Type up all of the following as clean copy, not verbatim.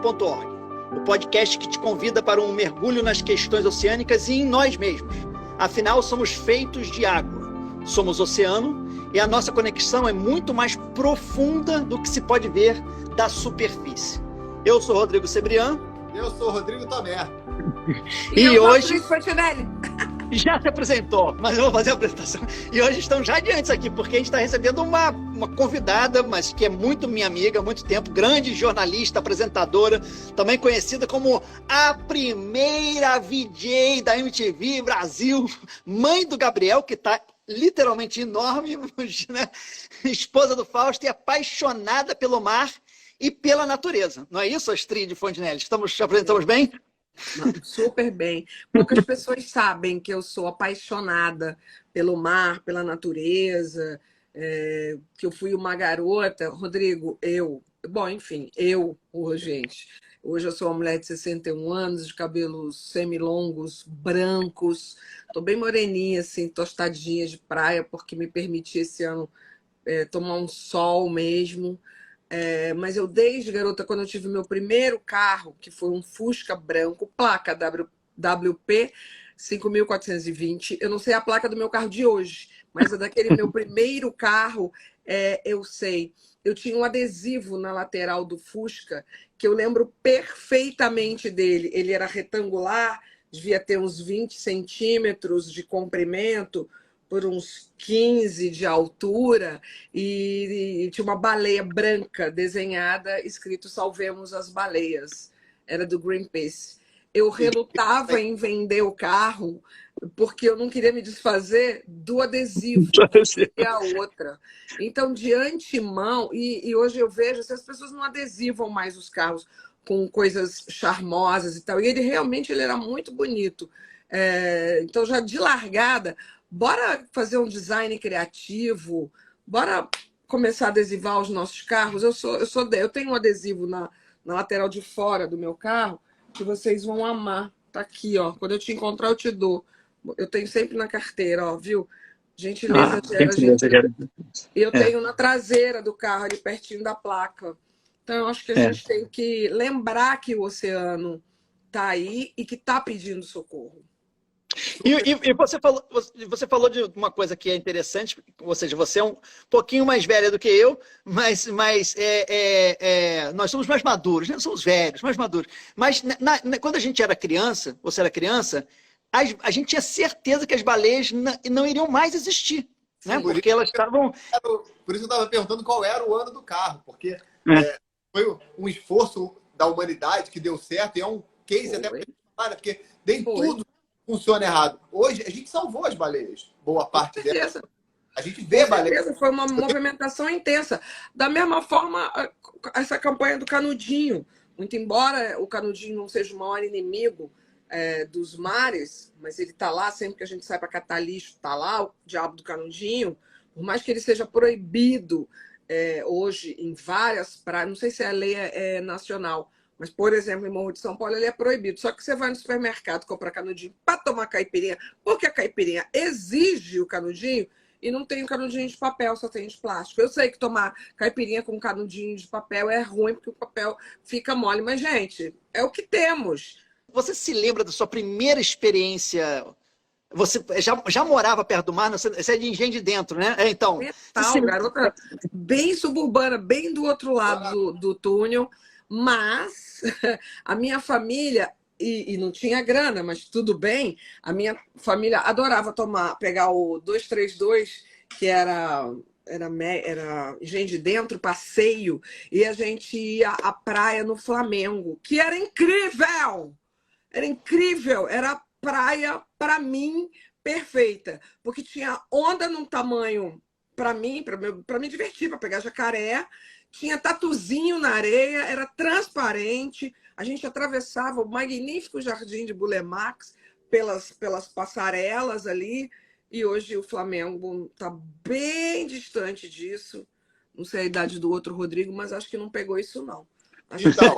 Oceano.org, o podcast que te convida para um mergulho nas questões oceânicas e em nós mesmos. Afinal, somos feitos de água, somos oceano e a nossa conexão é muito mais profunda do que se pode ver da superfície. Eu sou Rodrigo Cebrián. Eu sou Rodrigo Tomé. E hoje... Fontinelli. Já se apresentou, mas eu vou fazer a apresentação. E hoje estamos já adiantes aqui, porque a gente está recebendo uma convidada, mas que é muito minha amiga há muito tempo, grande jornalista, apresentadora, também conhecida como a primeira VJ da MTV Brasil, mãe do Gabriel, que está literalmente enorme, né? Esposa do Fausto e apaixonada pelo mar e pela natureza. Não é isso, Astrid Fontinelli? Apresentamos bem? Não, super bem. Poucas pessoas sabem que eu sou apaixonada pelo mar, pela natureza, que eu fui uma garota. Rodrigo, hoje eu sou uma mulher de 61 anos, de cabelos semilongos, brancos, tô bem moreninha, assim, tostadinha de praia, porque me permiti esse ano tomar um sol mesmo. Mas eu, desde garota, quando eu tive meu primeiro carro, que foi um Fusca branco, placa WP 5420, eu não sei a placa do meu carro de hoje, mas a daquele meu primeiro carro, eu sei. Eu tinha um adesivo na lateral do Fusca, que eu lembro perfeitamente dele. Ele era retangular, devia ter uns 20 centímetros de comprimento, por uns 15 de altura, e tinha uma baleia branca desenhada, escrito "Salvemos as baleias". Era do Greenpeace. Eu relutava em vender o carro porque eu não queria me desfazer do adesivo, e a outra. Então, de antemão, e hoje eu vejo se as pessoas não adesivam mais os carros com coisas charmosas e tal, e ele realmente era muito bonito. Então, já de largada, bora fazer um design criativo, bora começar a adesivar os nossos carros. Eu tenho um adesivo na lateral de fora do meu carro que vocês vão amar. Tá aqui, ó. Quando eu te encontrar, eu te dou. Eu tenho sempre na carteira, ó, viu? Gentileza gera gentileza. Eu tenho na traseira do carro, ali pertinho da placa. Então, eu acho que a gente tem que lembrar que o oceano tá aí e que tá pedindo socorro. E você falou de uma coisa que é interessante, ou seja, você é um pouquinho mais velha do que eu, mas nós somos mais maduros, né? Somos velhos, mais maduros. Mas quando a gente era criança, você era criança, a gente tinha certeza que as baleias não iriam mais existir, né? Porque elas estavam... Por isso eu estava perguntando qual era o ano do carro, porque foi um esforço da humanidade que deu certo, e é um case até porque nem tudo funciona errado. Hoje, a gente salvou as baleias, boa parte delas. A gente vê baleias. Foi uma movimentação intensa. Da mesma forma, essa campanha do canudinho. Muito embora o canudinho não seja o maior inimigo dos mares, mas ele está lá, sempre que a gente sai para catar lixo, está lá o diabo do canudinho. Por mais que ele seja proibido hoje em várias praias, não sei se a lei é nacional, mas, por exemplo, em Morro de São Paulo, ele é proibido. Só que você vai no supermercado comprar canudinho para tomar caipirinha, porque a caipirinha exige o canudinho e não tem o canudinho de papel, só tem de plástico. Eu sei que tomar caipirinha com canudinho de papel é ruim, porque o papel fica mole. Mas, gente, é o que temos. Você se lembra da sua primeira experiência? Você já morava perto do mar? Você é de Engenho de Dentro, né? Então, garota bem suburbana, bem do outro lado do túnel. Mas a minha família, e não tinha grana, mas tudo bem, a minha família adorava pegar o 232, que era Engenho de Dentro, passeio, e a gente ia à praia no Flamengo, que era incrível! Era incrível! Era a praia, para mim, perfeita, porque tinha onda num tamanho, para mim, para me divertir, para pegar jacaré. Tinha tatuzinho na areia, era transparente. A gente atravessava o magnífico jardim de Bulemax pelas passarelas ali. E hoje o Flamengo está bem distante disso. Não sei a idade do outro Rodrigo, mas acho que não pegou isso, não. Então,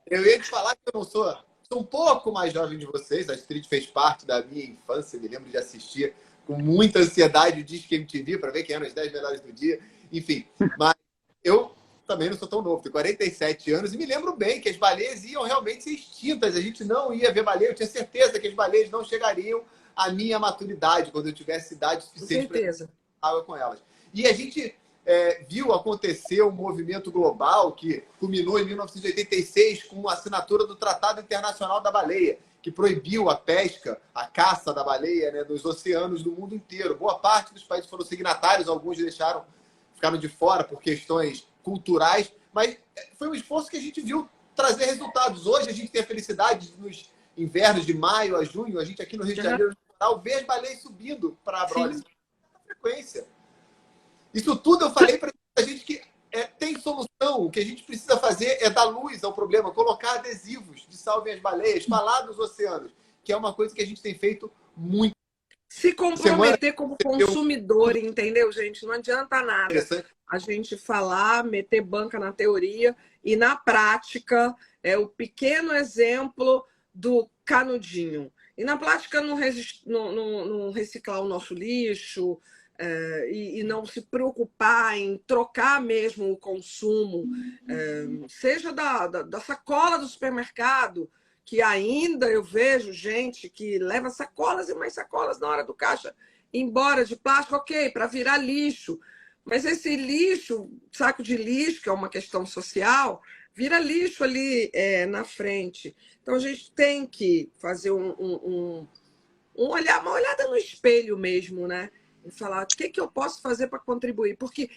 eu ia te falar que eu não sou um pouco mais jovem de vocês. A Astrid fez parte da minha infância. Me lembro de assistir com muita ansiedade o Disque MTV para ver quem eram as 10 melhores do dia. Enfim, mas eu também não sou tão novo, tenho 47 anos, e me lembro bem que as baleias iam realmente ser extintas. A gente não ia ver baleia, eu tinha certeza que as baleias não chegariam à minha maturidade, quando eu tivesse idade suficiente para água com elas. E a gente viu acontecer um movimento global que culminou em 1986 com a assinatura do Tratado Internacional da Baleia, que proibiu a pesca, a caça da baleia, né, nos oceanos do mundo inteiro. Boa parte dos países foram signatários, alguns ficaram de fora por questões culturais, mas foi um esforço que a gente viu trazer resultados. Hoje a gente tem a felicidade nos invernos de maio a junho, a gente aqui no Rio de Janeiro, ver as baleias subindo para a Brolys com frequência. Isso tudo eu falei para a gente que tem solução. O que a gente precisa fazer é dar luz ao problema, colocar adesivos de salvem as baleias, falar dos oceanos, que é uma coisa que a gente tem feito muito. Se comprometer como consumidor, entendeu, gente? Não adianta nada a gente falar, meter banca na teoria e na prática é o pequeno exemplo do canudinho. E na prática não reciclar o nosso lixo e não se preocupar em trocar mesmo o consumo, seja da sacola do supermercado, que ainda eu vejo gente que leva sacolas e mais sacolas na hora do caixa embora de plástico, ok, para virar lixo. Mas esse lixo, saco de lixo, que é uma questão social, vira lixo ali na frente. Então a gente tem que fazer uma olhada no espelho mesmo, né? E falar o que eu posso fazer para contribuir. Porque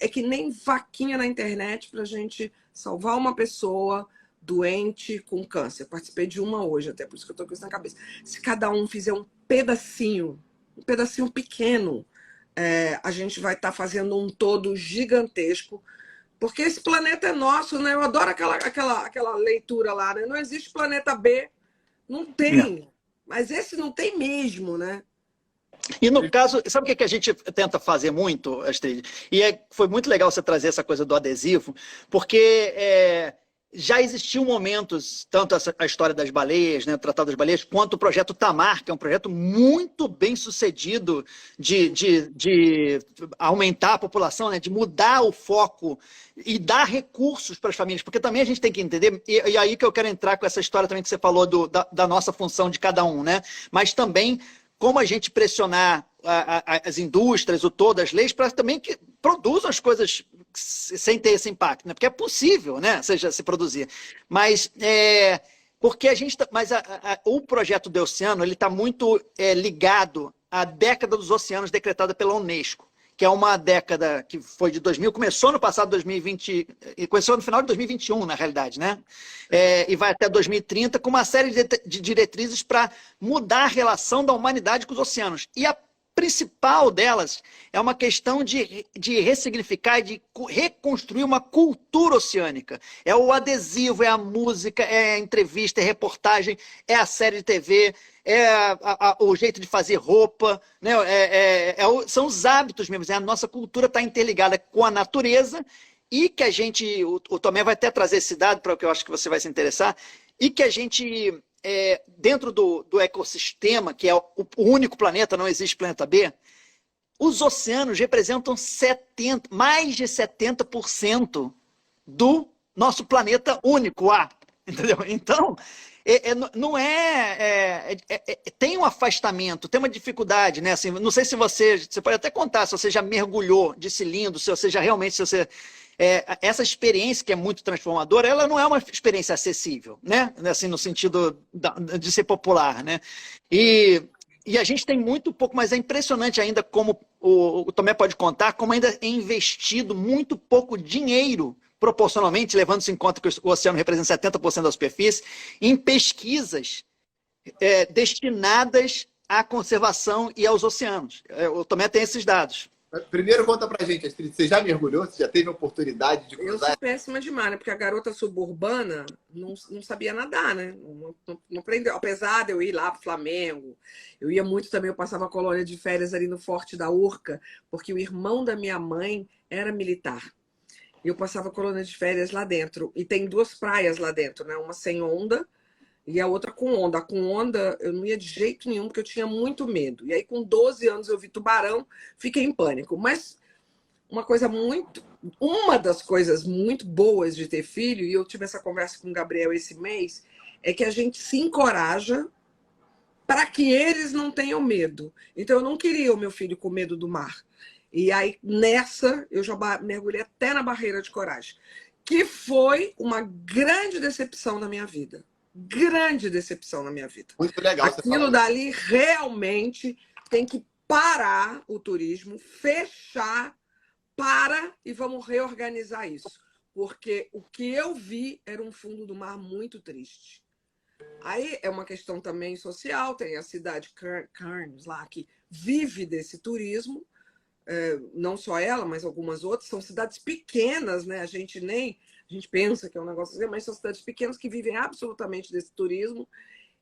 é que nem vaquinha na internet para a gente salvar uma pessoa doente com câncer. Eu participei de uma hoje, até por isso que eu estou com isso na cabeça. Se cada um fizer um pedacinho pequeno, a gente vai estar fazendo um todo gigantesco, porque esse planeta é nosso, né? Eu adoro aquela leitura lá, né? Não existe planeta B, não tem. Mas esse não tem mesmo, né? E no caso, sabe o que a gente tenta fazer muito, Astrid? E foi muito legal você trazer essa coisa do adesivo, porque já existiam momentos, tanto a história das baleias, né, o Tratado das Baleias, quanto o projeto Tamar, que é um projeto muito bem sucedido de aumentar a população, né, de mudar o foco e dar recursos para as famílias, porque também a gente tem que entender, e aí que eu quero entrar com essa história também que você falou da nossa função de cada um, né, mas também como a gente pressionar as indústrias, as leis, para também que produzam as coisas sem ter esse impacto, né? Porque é possível, né? Seja se produzir. Mas porque o projeto do oceano ele está muito ligado à década dos oceanos decretada pela Unesco, que é uma década que foi de 2000, começou no passado 2020, começou no final de 2021, na realidade, né? E vai até 2030, com uma série de diretrizes para mudar a relação da humanidade com os oceanos. E a principal delas é uma questão de ressignificar e de reconstruir uma cultura oceânica. É o adesivo, é a música, é a entrevista, é a reportagem, é a série de TV, o jeito de fazer roupa, né? São os hábitos mesmo. A nossa cultura está interligada com a natureza e que a gente, o Tomé vai até trazer esse dado para o que eu acho que você vai se interessar, e que a gente, dentro do ecossistema, que é o único planeta, não existe planeta B, os oceanos representam mais de 70% do nosso planeta único, A. Entendeu? Então, tem um afastamento, tem uma dificuldade, né? Assim, não sei se você pode até contar se você já mergulhou de cilindro, se você já realmente, essa experiência que é muito transformadora, ela não é uma experiência acessível, né? Assim, no sentido de ser popular, né? E a gente tem muito pouco, mas é impressionante ainda como o Tomé pode contar, como ainda é investido muito pouco dinheiro, proporcionalmente, levando-se em conta que o oceano representa 70% da superfície, em pesquisas destinadas à conservação e aos oceanos. O Tomé tem esses dados. Primeiro, conta pra gente, Astrid, você já mergulhou? Você já teve a oportunidade de cruzar? Eu sou péssima demais, né? Porque a garota suburbana não sabia nadar, né? Não aprendeu. Apesar de eu ir lá pro Flamengo, eu ia muito também, eu passava colônia de férias ali no Forte da Urca, porque o irmão da minha mãe era militar. E eu passava colônia de férias lá dentro. E tem 2 praias lá dentro, né? Uma sem onda e a outra com onda. Com onda eu não ia de jeito nenhum, porque eu tinha muito medo. E aí com 12 anos eu vi tubarão, fiquei em pânico. Mas uma coisa muito uma das coisas muito boas de ter filho, e eu tive essa conversa com o Gabriel esse mês, é que a gente se encoraja para que eles não tenham medo. Então, eu não queria o meu filho com medo do mar. E aí, nessa, eu já mergulhei até na barreira de coragem, que foi uma grande decepção na minha vida. Grande decepção na minha vida. Muito legal. Aquilo dali realmente tem que parar o turismo, fechar, e vamos reorganizar isso. Porque o que eu vi era um fundo do mar muito triste. Aí é uma questão também social, tem a cidade Cairns lá, que vive desse turismo, não só ela, mas algumas outras, são cidades pequenas, né? A gente pensa que é um negócio assim, mas são cidades pequenas que vivem absolutamente desse turismo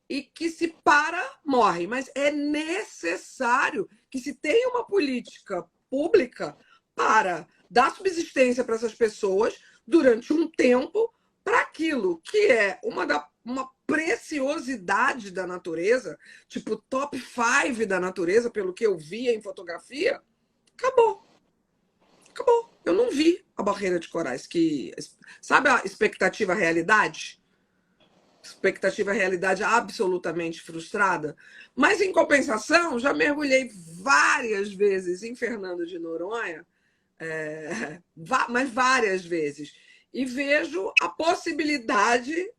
e que se para, morre. Mas é necessário que se tenha uma política pública para dar subsistência para essas pessoas durante um tempo para aquilo que é uma preciosidade da natureza, tipo top 5 da natureza, pelo que eu via em fotografia, acabou. Acabou. Eu não vi a barreira de corais. Sabe a expectativa-realidade? Expectativa-realidade absolutamente frustrada. Mas, em compensação, já mergulhei várias vezes em Fernando de Noronha, mas várias vezes. E vejo a possibilidade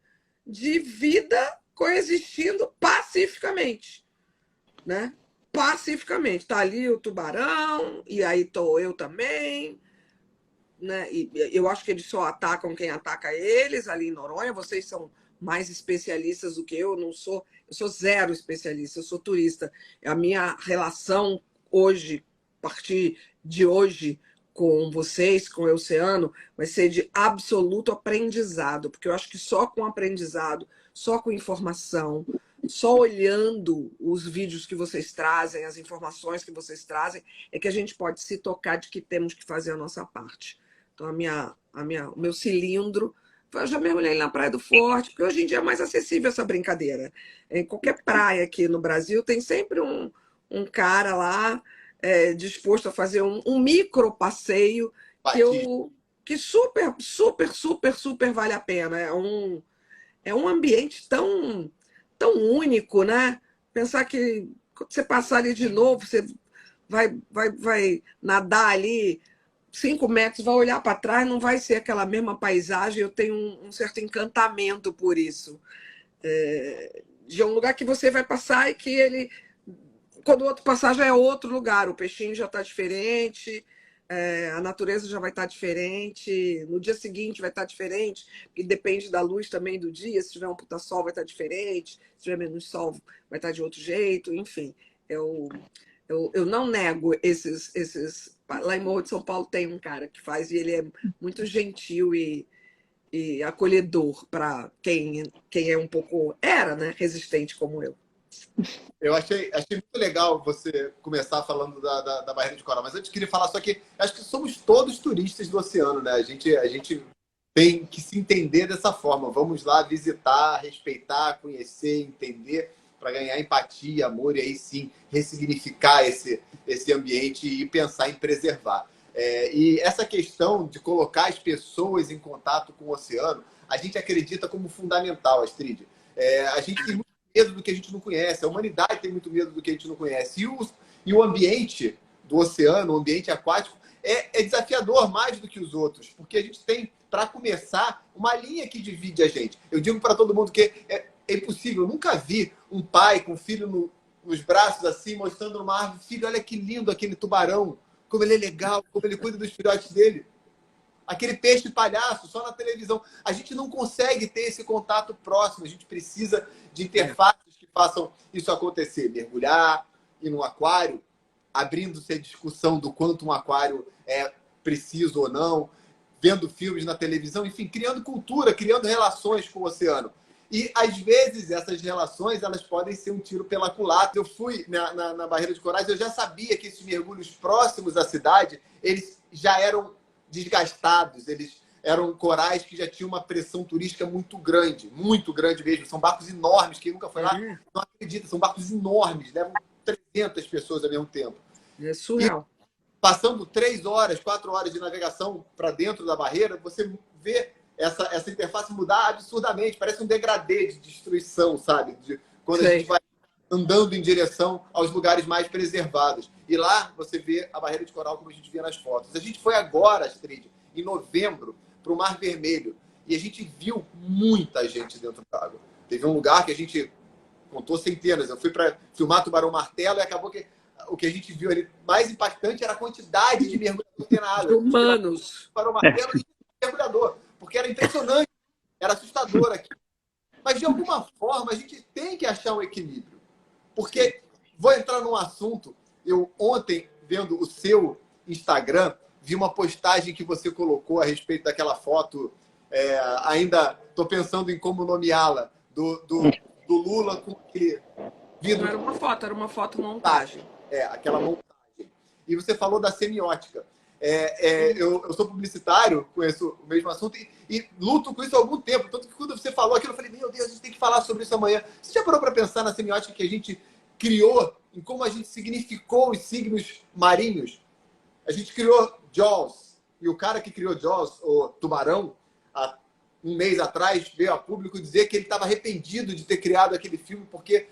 de vida coexistindo pacificamente, né? Pacificamente. Está ali o tubarão, e aí estou eu também, né? E eu acho que eles só atacam quem ataca eles ali em Noronha. Vocês são mais especialistas do que eu sou zero especialista, eu sou turista. A minha relação hoje, a partir de hoje, com vocês, com o oceano, vai ser de absoluto aprendizado, porque eu acho que só com aprendizado, só com informação, só olhando os vídeos que vocês trazem, as informações que vocês trazem, é que a gente pode se tocar de que temos que fazer a nossa parte. Então, o meu cilindro, eu já mergulhei na Praia do Forte, porque hoje em dia é mais acessível essa brincadeira. Em qualquer praia aqui no Brasil, tem sempre um cara lá disposto a fazer um micro passeio que super, super, super, super vale a pena. É um ambiente tão, tão único, né? Pensar que quando você passar ali de novo, você vai nadar ali 5 metros, vai olhar para trás, não vai ser aquela mesma paisagem. Eu tenho um certo encantamento por isso. De um lugar que você vai passar e que ele... Quando o outro passar já é outro lugar, o peixinho já está diferente, a natureza já vai estar diferente, no dia seguinte vai estar diferente, porque depende da luz também do dia, se tiver um puta sol vai estar diferente, se tiver menos sol vai estar de outro jeito, enfim. Eu não nego esses... Lá em Morro de São Paulo tem um cara que faz, e ele é muito gentil e acolhedor para quem é um pouco... né, resistente como eu. Eu achei muito legal você começar falando da barreira de coral, mas antes queria falar só que acho que somos todos turistas do oceano, né? A gente tem que se entender dessa forma. Vamos lá visitar, respeitar, conhecer, entender, para ganhar empatia, amor, e aí sim ressignificar esse ambiente e pensar em preservar. E essa questão de colocar as pessoas em contato com o oceano, a gente acredita como fundamental, Astrid. A gente tem muito medo do que a gente não conhece, a humanidade tem muito medo do que a gente não conhece. E o ambiente do oceano, o ambiente aquático, é desafiador mais do que os outros, porque a gente tem, para começar, uma linha que divide a gente. Eu digo para todo mundo que é impossível, eu nunca vi um pai com o filho nos braços assim, mostrando numa árvore: filho, olha que lindo aquele tubarão, como ele é legal, como ele cuida dos filhotes dele. Aquele peixe palhaço, só na televisão. A gente não consegue ter esse contato próximo. A gente precisa de interfaces que façam isso acontecer. Mergulhar, ir num aquário, abrindo-se a discussão do quanto um aquário é preciso ou não, vendo filmes na televisão, enfim, criando cultura, criando relações com o oceano. E, às vezes, essas relações elas podem ser um tiro pela culatra. Eu fui na Barreira de Corais, eu já sabia que esses mergulhos próximos à cidade, eles já eram desgastados, eles eram corais que já tinham uma pressão turística muito grande mesmo. São barcos enormes, quem nunca foi lá não acredita, são barcos enormes, levam 300 pessoas ao mesmo tempo. É surreal. passando 3 horas, 4 horas de navegação para dentro da barreira, você vê essa interface mudar absurdamente. Parece um degradê de destruição, sabe? Quando a gente vai andando em direção aos lugares mais preservados. E lá você vê a barreira de coral como a gente via nas fotos. A gente foi agora, Astrid, em novembro, para o Mar Vermelho. E a gente viu muita gente dentro da água. Teve um lugar que a gente contou centenas. Eu fui para filmar Tubarão-Martelo e acabou que o que a gente viu ali mais impactante era a quantidade de mergulhadores que tem na água. Humanos. Tubarão-Martelo e mergulhador. Porque era impressionante, era assustador aqui. Mas, de alguma forma, a gente tem que achar um equilíbrio. Porque, vou entrar num assunto, eu ontem, vendo o seu Instagram, vi uma postagem que você colocou a respeito daquela foto, ainda estou pensando em como nomeá-la, do Lula com aquele vidro. Não era uma foto montagem. Aquela montagem. E você falou da semiótica. Eu sou publicitário, conheço o mesmo assunto e luto com isso há algum tempo. Tanto que quando você falou aquilo, eu falei, meu Deus, a gente tem que falar sobre isso amanhã. Você já parou para pensar na semiótica que a gente criou, em como a gente significou os signos marinhos? A gente criou Jaws, e o cara que criou Jaws, o Tubarão, há um mês atrás, veio a público dizer que ele estava arrependido de ter criado aquele filme porque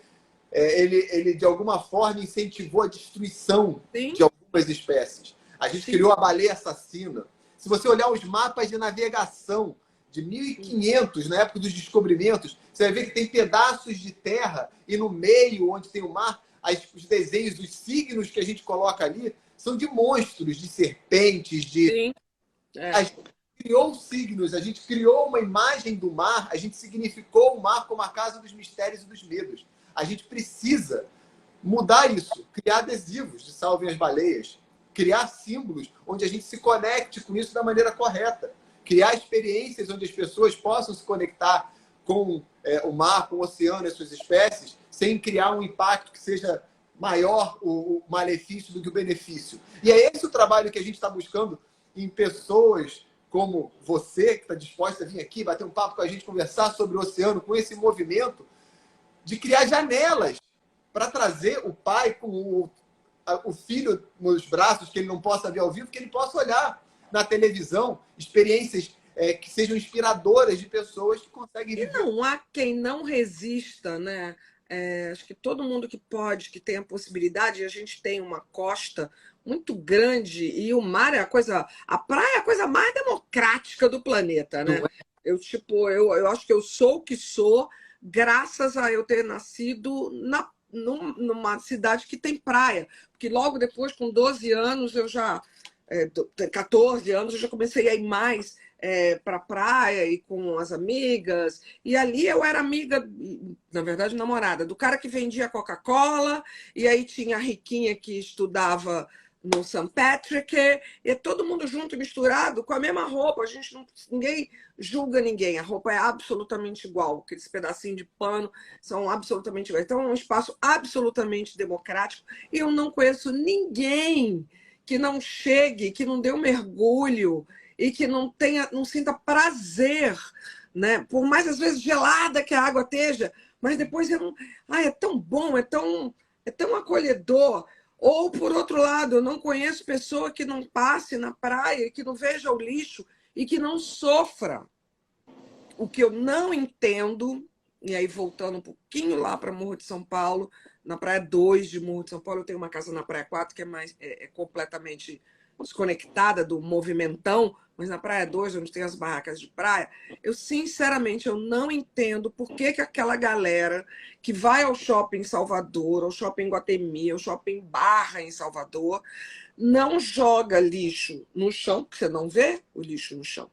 ele, de alguma forma, incentivou a destruição de algumas espécies. A gente criou a baleia assassina. Se você olhar os mapas de navegação de 1500, na época dos descobrimentos, você vai ver que tem pedaços de terra e no meio, onde tem o mar, os desenhos dos signos que a gente coloca ali são de monstros, de serpentes, A gente criou signos, a gente criou uma imagem do mar, a gente significou o mar como a casa dos mistérios e dos medos. A gente precisa mudar isso, criar adesivos de Salvem as Baleias, criar símbolos onde a gente se conecte com isso da maneira correta, criar experiências onde as pessoas possam se conectar com o mar, com o oceano e as suas espécies, sem criar um impacto que seja maior o malefício do que o benefício. E é esse o trabalho que a gente está buscando em pessoas como você, que está disposta a vir aqui, bater um papo com a gente, conversar sobre o oceano, com esse movimento de criar janelas para trazer o pai com o filho nos braços, que ele não possa ver ao vivo, que ele possa olhar na televisão experiências que sejam inspiradoras de pessoas que conseguem viver. E não há quem não resista, né? Acho que todo mundo que pode, que tem a possibilidade, a gente tem uma costa muito grande e o mar a praia é a coisa mais democrática do planeta, né? Eu acho que eu sou o que sou graças a eu ter nascido numa cidade que tem praia, porque logo depois, com 12 anos, 14 anos, eu já comecei a ir mais para a praia e com as amigas, e ali eu era amiga, na verdade namorada, do cara que vendia Coca-Cola, e aí tinha a riquinha que estudava no St. Patrick, e todo mundo junto, misturado, com a mesma roupa, ninguém julga ninguém, a roupa é absolutamente igual, aqueles pedacinhos de pano são absolutamente iguais, então é um espaço absolutamente democrático, e eu não conheço ninguém que não chegue, que não dê um mergulho, e que não sinta prazer, né? Por mais às vezes gelada que a água esteja, mas depois é tão bom, é tão acolhedor. Ou, por outro lado, eu não conheço pessoa que não passe na praia, que não veja o lixo e que não sofra. O que eu não entendo, e aí voltando um pouquinho lá para Morro de São Paulo, na Praia 2 de Morro de São Paulo, eu tenho uma casa na Praia 4 que é completamente desconectada do movimentão, mas na Praia 2, onde tem as barracas de praia, sinceramente, eu não entendo por que aquela galera que vai ao shopping em Salvador, ao shopping Guatemi, ao shopping Barra em Salvador, não joga lixo no chão, porque você não vê o lixo no chão.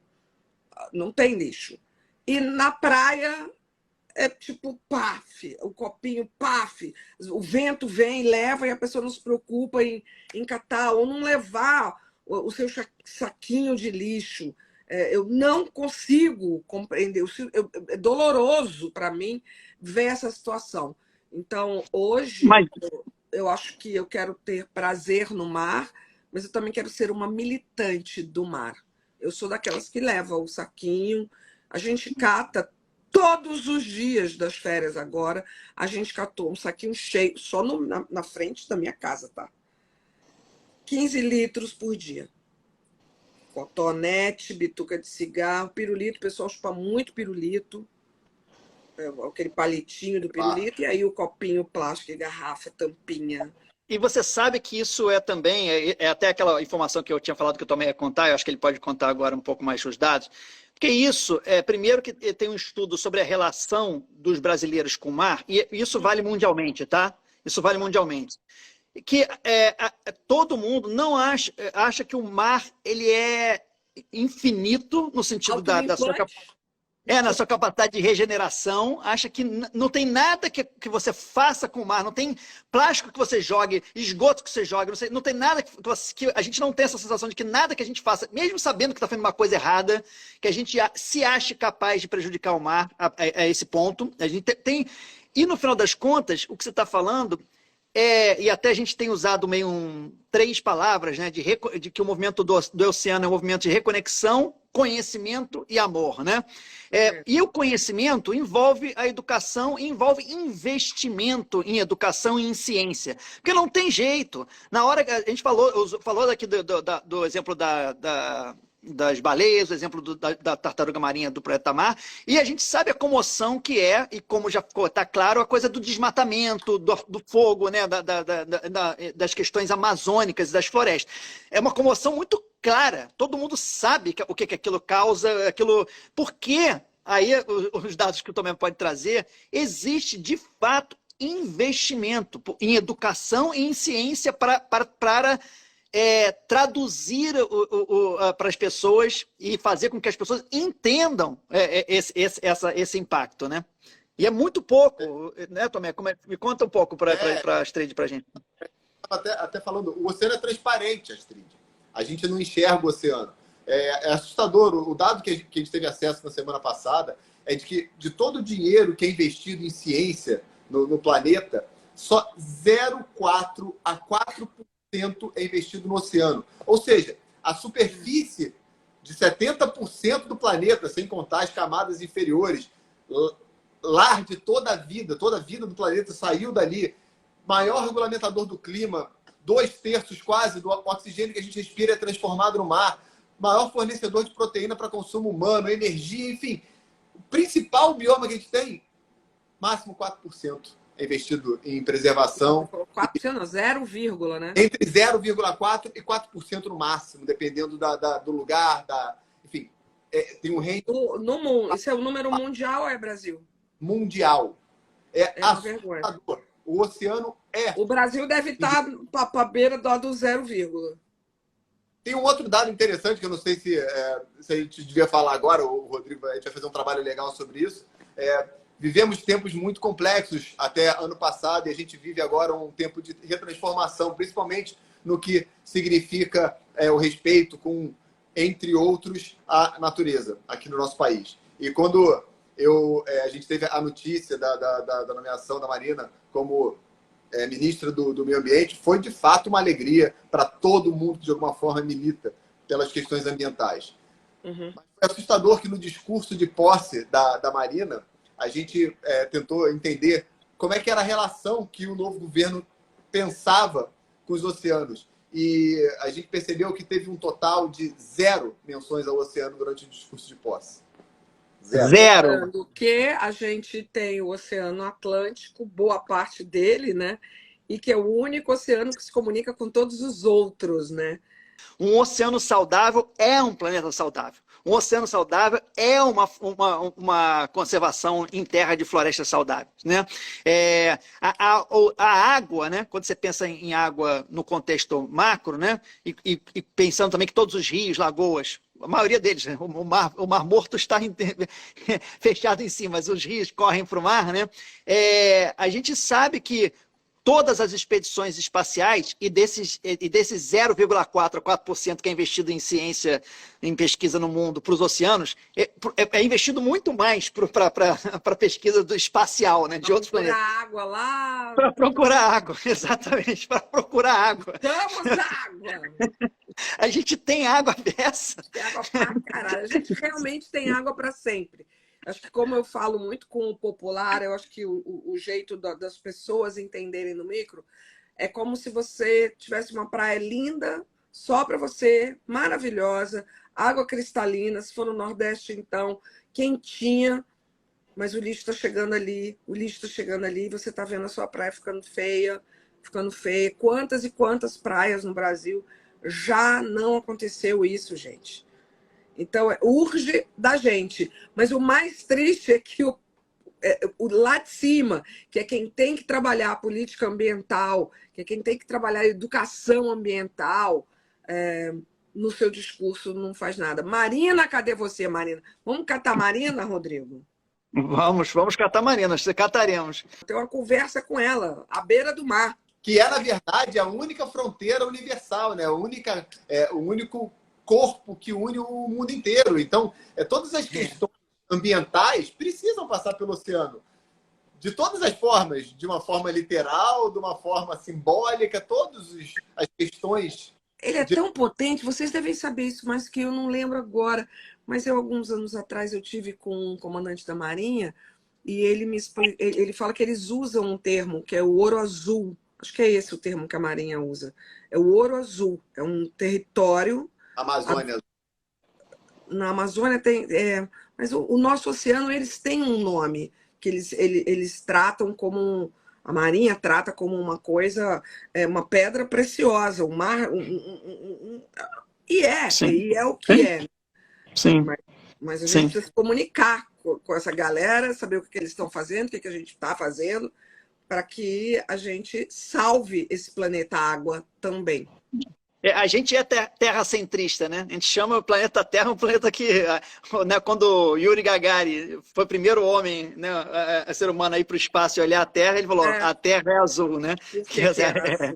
Não tem lixo. E na praia é tipo paf, o copinho paf, o vento vem, leva e a pessoa não se preocupa em catar ou não levar o seu saquinho de lixo. Eu não consigo compreender, é doloroso para mim ver essa situação. Então, hoje, eu acho que eu quero ter prazer no mar, mas eu também quero ser uma militante do mar. Eu sou daquelas que leva o saquinho, a gente cata todos os dias das férias agora, a gente catou um saquinho cheio, só na frente da minha casa, tá? 15 litros por dia. Cotonete, bituca de cigarro, pirulito. O pessoal chupa muito pirulito. Aquele palitinho do pirulito. E aí o copinho plástico, garrafa, tampinha. E você sabe que isso é também, é até aquela informação que eu tinha falado que eu também ia contar, eu acho que ele pode contar agora um pouco mais os dados, porque isso, primeiro que tem um estudo sobre a relação dos brasileiros com o mar, e isso vale mundialmente, tá? Isso vale mundialmente. Que todo mundo não acha que o mar ele é infinito no sentido da sua capacidade. Na sua capacidade de regeneração, acha que não tem nada que você faça com o mar, não tem plástico que você jogue, esgoto que você jogue, não tem nada que a gente não tem essa sensação de que nada que a gente faça, mesmo sabendo que está fazendo uma coisa errada, que a gente se ache capaz de prejudicar o mar a esse ponto. A gente tem. E no final das contas, o que você está falando e até a gente tem usado meio 3 palavras, né, de que o movimento do oceano é um movimento de reconexão, conhecimento e amor, né? E o conhecimento envolve a educação, envolve investimento em educação e em ciência, porque não tem jeito. Na hora que a gente falou aqui do exemplo das baleias, o exemplo da tartaruga marinha do planeta Mar, e a gente sabe a comoção que e como já está claro, a coisa do desmatamento, do fogo, né, das questões amazônicas e das florestas. É uma comoção muito clara, todo mundo sabe o que aquilo causa, porque aí os dados que o Tomé pode trazer, existe de fato investimento em educação e em ciência para traduzir para as pessoas e fazer com que as pessoas entendam esse impacto, né? E é muito pouco, né, Tomé? Me conta um pouco para a Astrid, para a gente. Até falando, o oceano é transparente, Astrid. A gente não enxerga o oceano. É assustador. O dado que a gente teve acesso na semana passada é de que de todo o dinheiro que é investido em ciência no planeta, só 0,4 a 4% é investido no oceano. Ou seja, a superfície de 70% do planeta, sem contar as camadas inferiores, lar de toda a vida do planeta saiu dali. Maior regulamentador do clima, 2/3 quase do oxigênio que a gente respira é transformado no mar. Maior fornecedor de proteína para consumo humano, energia, enfim. O principal bioma que a gente tem, máximo 4%. investido em preservação. 4%, não, 0, né? Entre 0,4% e 4% no máximo, dependendo do lugar, enfim, tem um range. No mundo, esse é o número mundial ou é Brasil? Mundial. É assustador. O oceano O Brasil deve estar para a beira do 0, Tem um outro dado interessante, que eu não sei se a gente devia falar agora, o Rodrigo, a gente vai fazer um trabalho legal sobre isso. Vivemos tempos muito complexos até ano passado e a gente vive agora um tempo de retransformação, principalmente no que significa o respeito com, entre outros, a natureza aqui no nosso país. E quando a gente teve a notícia da nomeação da Marina como ministra do Meio Ambiente, foi de fato uma alegria para todo mundo que de alguma forma milita pelas questões ambientais. Uhum. Mas foi assustador que no discurso de posse da Marina, a gente tentou entender como é que era a relação que o novo governo pensava com os oceanos. E a gente percebeu que teve um total de 0 menções ao oceano durante o discurso de posse. Zero. Que a gente tem o Oceano Atlântico, boa parte dele, né? E que é o único oceano que se comunica com todos os outros, né? Um oceano saudável é um planeta saudável. Um oceano saudável é uma conservação em terra de florestas saudáveis, né? A água, né? Quando você pensa em água no contexto macro, né? E pensando também que todos os rios, lagoas, a maioria deles, né? O mar Morto está fechado em si, mas os rios correm para o mar, né? A gente sabe que todas as expedições espaciais e desses 0,4 a 4% que é investido em ciência, em pesquisa no mundo para os oceanos, é investido muito mais para a pesquisa do espacial, né, de outros planetas. Para procurar água lá. Para procurar água, exatamente, para procurar água. Vamos água! A gente tem água dessa. Tem água pra caralho. A gente realmente tem água para sempre. Acho que, como eu falo muito com o popular, eu acho que o jeito das pessoas entenderem no micro É como se você tivesse uma praia linda, só para você, maravilhosa, água cristalina, se for no Nordeste, então, quentinha, mas o lixo está chegando ali, o lixo está chegando ali, e você está vendo a sua praia ficando feia, ficando feia. Quantas e quantas praias no Brasil já não aconteceu isso, gente? Então, urge da gente. Mas o mais triste é que o lá de cima, que é quem tem que trabalhar a política ambiental, que é quem tem que trabalhar a educação ambiental, no seu discurso não faz nada. Marina, cadê você, Marina? Vamos catar Marina, Rodrigo? Vamos catar Marina, cataremos. Tem uma conversa com ela, à beira do mar. Que é, na verdade, a única fronteira universal, né? O único corpo que une o mundo inteiro. Então, todas as questões ambientais precisam passar pelo oceano. De todas as formas, de uma forma literal, de uma forma simbólica, todas as questões... Ele é tão potente, vocês devem saber isso, mas que eu não lembro agora. Mas alguns anos atrás, eu tive com um comandante da Marinha e ele fala que eles usam um termo, que é o ouro azul. Acho que é esse o termo que a Marinha usa. É o ouro azul. É um território... Amazônia. Na Amazônia tem... mas o nosso oceano, eles têm um nome, que eles tratam como... A Marinha trata como uma coisa, uma pedra preciosa, o mar... E é o que é. Sim. Mas a gente precisa se comunicar com essa galera, saber o que eles estão fazendo, o que a gente está fazendo, para que a gente salve esse planeta água também. A gente é terracentrista, né? A gente chama o planeta Terra um planeta que, né, quando Yuri Gagarin foi o primeiro homem, né, a ser humano a ir para o espaço e olhar a Terra, ele falou, a Terra é azul, né? Azul, né?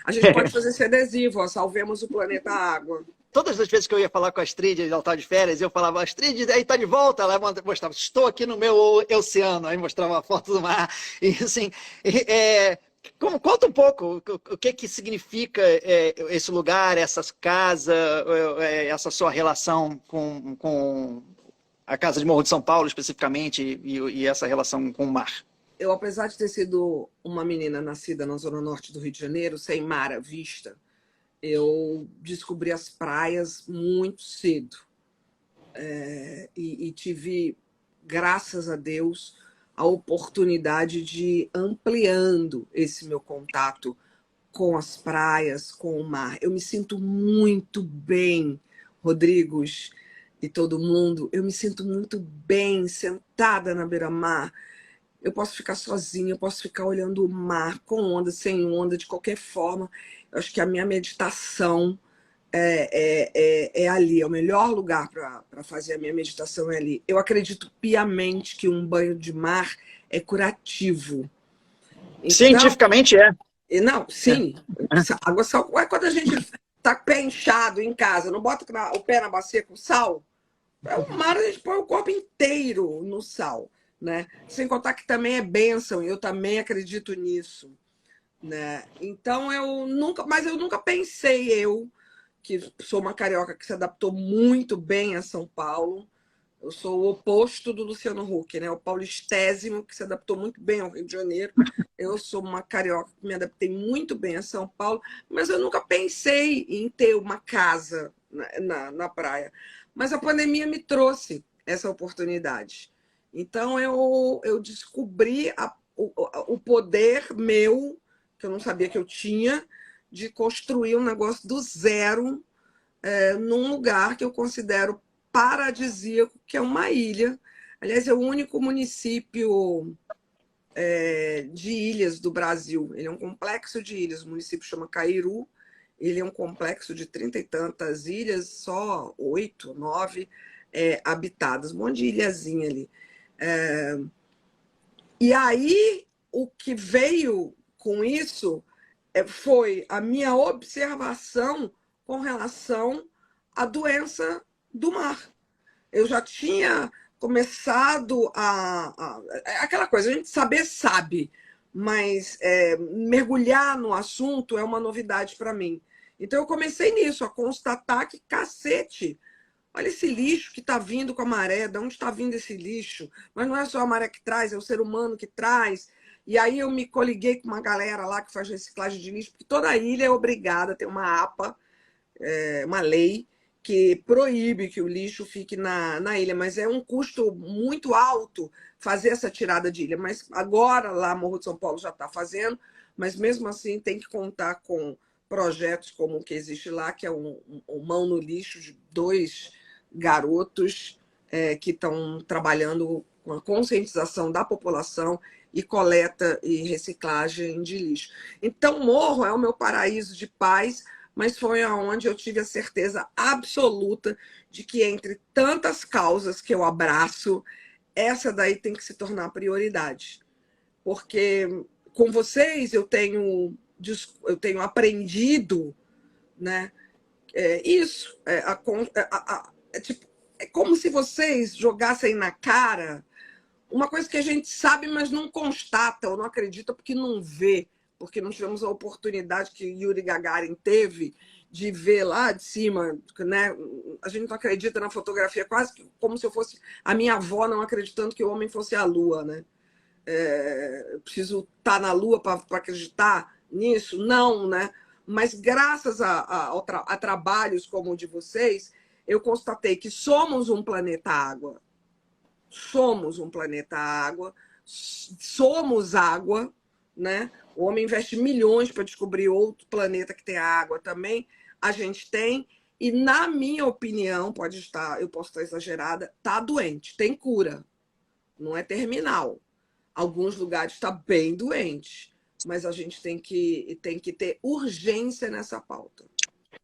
A gente pode fazer esse adesivo, ó, salvemos o planeta água. Todas as vezes que eu ia falar com a Astrid, ela estava de férias, eu falava, Astrid, aí tá de volta, ela mostrava, estou aqui no meu oceano, aí mostrava a foto do mar, e assim, conta um pouco o que significa esse lugar, essas casas, essa sua relação com a Casa de Morro de São Paulo, especificamente, e essa relação com o mar. Eu, apesar de ter sido uma menina nascida na zona norte do Rio de Janeiro, sem mar à vista, eu descobri as praias muito cedo. E tive, graças a Deus, a oportunidade de ir ampliando esse meu contato com as praias, com o mar. Eu me sinto muito bem, Rodrigos e todo mundo. Eu me sinto muito bem sentada na beira-mar. Eu posso ficar sozinha, eu posso ficar olhando o mar, com onda, sem onda, de qualquer forma. Eu acho que a minha meditação é ali, é o melhor lugar para fazer a minha meditação é ali. Eu acredito piamente que um banho de mar é curativo. Então, cientificamente é. Não, sim. Água sal. Quando a gente tá pé inchado em casa, não bota o pé na bacia com sal? O mar, a gente põe o corpo inteiro no sal, né? Sem contar que também é bênção, eu também acredito nisso, né? Então eu nunca pensei, que sou uma carioca que se adaptou muito bem a São Paulo. Eu sou o oposto do Luciano Huck, né? O paulistésimo que se adaptou muito bem ao Rio de Janeiro. Eu sou uma carioca que me adaptei muito bem a São Paulo, mas eu nunca pensei em ter uma casa na praia. Mas a pandemia me trouxe essa oportunidade. Então eu descobri o poder meu, que eu não sabia que eu tinha, de construir um negócio do zero num lugar que eu considero paradisíaco, que é uma ilha. Aliás, é o único município de ilhas do Brasil. Ele é um complexo de ilhas. O município chama Cairu. Ele é um complexo de 30 e tantas ilhas, só 8, 9 habitadas. Um monte de ilhazinha ali. E aí, o que veio com isso foi a minha observação com relação à doença do mar. Eu já tinha começado aquela coisa, a gente sabe, mas mergulhar no assunto é uma novidade para mim. Então eu comecei nisso, a constatar que, cacete, olha esse lixo que está vindo com a maré, de onde está vindo esse lixo? Mas não é só a maré que traz, é o ser humano que traz. E aí eu me coliguei com uma galera lá que faz reciclagem de lixo, porque toda ilha é obrigada a ter uma APA, uma lei que proíbe que o lixo fique na ilha, mas é um custo muito alto fazer essa tirada de ilha. Mas agora lá Morro de São Paulo já está fazendo, mas mesmo assim tem que contar com projetos como o que existe lá, que é um Mão no Lixo de 2 garotos que estão trabalhando com a conscientização da população e coleta e reciclagem de lixo. Então, Morro é o meu paraíso de paz, mas foi aonde eu tive a certeza absoluta de que entre tantas causas que eu abraço, essa daí tem que se tornar prioridade. Porque com vocês eu tenho aprendido, né? Isso. Tipo, é como se vocês jogassem na cara uma coisa que a gente sabe, mas não constata ou não acredita porque não vê, porque não tivemos a oportunidade que Yuri Gagarin teve de ver lá de cima, né? A gente não acredita na fotografia, quase como se eu fosse a minha avó não acreditando que o homem fosse a Lua, né? Eu preciso estar na Lua para acreditar nisso? Não, né? Mas graças a trabalhos como o de vocês, eu constatei que somos um planeta água. Somos um planeta água, somos água, né? O homem investe milhões para descobrir outro planeta que tem água também. A gente tem, e na minha opinião, eu posso estar exagerada, está doente, tem cura, não é terminal. Alguns lugares está bem doente, mas a gente tem que ter urgência nessa pauta.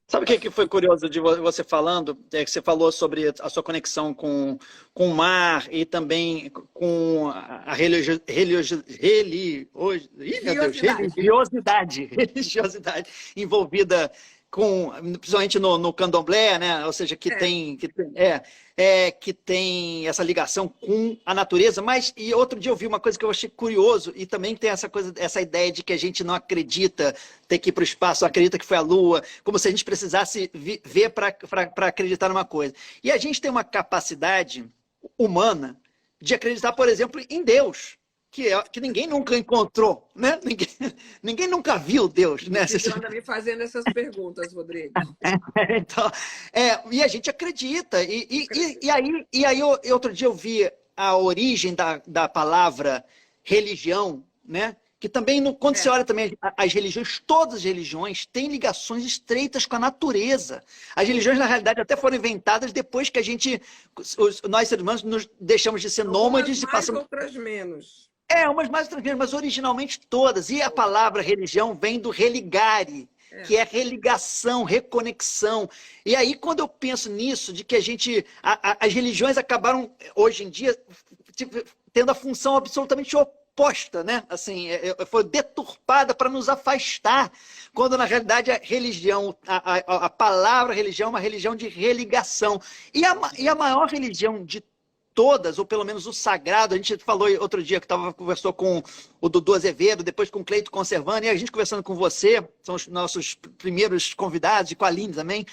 Sabe o que foi curioso de você falando? É que você falou sobre a sua conexão com o mar e também com a religiosidade envolvida principalmente no candomblé, né? Ou seja, que tem essa ligação com a natureza. Mas e outro dia eu vi uma coisa que eu achei curioso e também tem essa ideia de que a gente não acredita ter que ir para o espaço, acredita que foi a Lua, como se a gente precisasse ver para acreditar numa coisa. E a gente tem uma capacidade humana de acreditar, por exemplo, em Deus. Que ninguém nunca encontrou, né? Ninguém nunca viu Deus, né? Você anda me fazendo essas perguntas, Rodrigo. Então, e a gente acredita. E aí outro dia eu vi a origem da palavra religião, né? Que também, quando você olha também as religiões, todas as religiões têm ligações estreitas com a natureza. As religiões, na realidade, até foram inventadas depois que nós seres humanos, nos deixamos de ser nômades e passamos... outras menos. Umas mais tranquilas, mas originalmente todas. E a palavra religião vem do religare, que é religação, reconexão. E aí, quando eu penso nisso, de que as religiões acabaram, hoje em dia, tendo a função absolutamente oposta, né? Assim, foi deturpada para nos afastar, quando na realidade a religião, a palavra religião é uma religião de religação. E a maior religião de todas, ou pelo menos o sagrado, a gente falou outro dia que conversou com o Dudu Azevedo, depois com o Cleito Conservando, e a gente conversando com você, são os nossos primeiros convidados, e com a Aline também,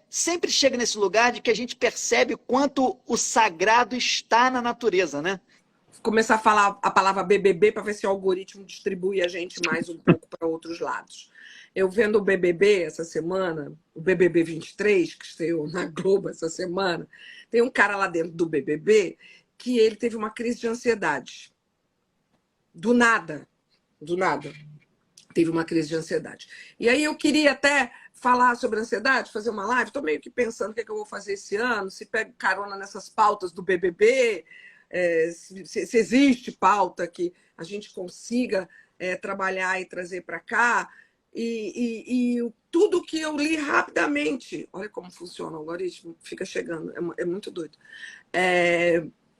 sempre chega nesse lugar de que a gente percebe o quanto o sagrado está na natureza, né? Vou começar a falar a palavra BBB para ver se o algoritmo distribui a gente mais um pouco para outros lados. Eu vendo o BBB essa semana, o BBB 23, que estreou na Globo essa semana, tem um cara lá dentro do BBB que ele teve uma crise de ansiedade. Do nada. Teve uma crise de ansiedade. E aí eu queria até falar sobre ansiedade, fazer uma live. Estou meio que pensando o que eu vou fazer esse ano, se pego carona nessas pautas do BBB, se existe pauta que a gente consiga trabalhar e trazer para cá. E tudo que eu li rapidamente, olha como funciona o algoritmo, fica chegando, é muito doido.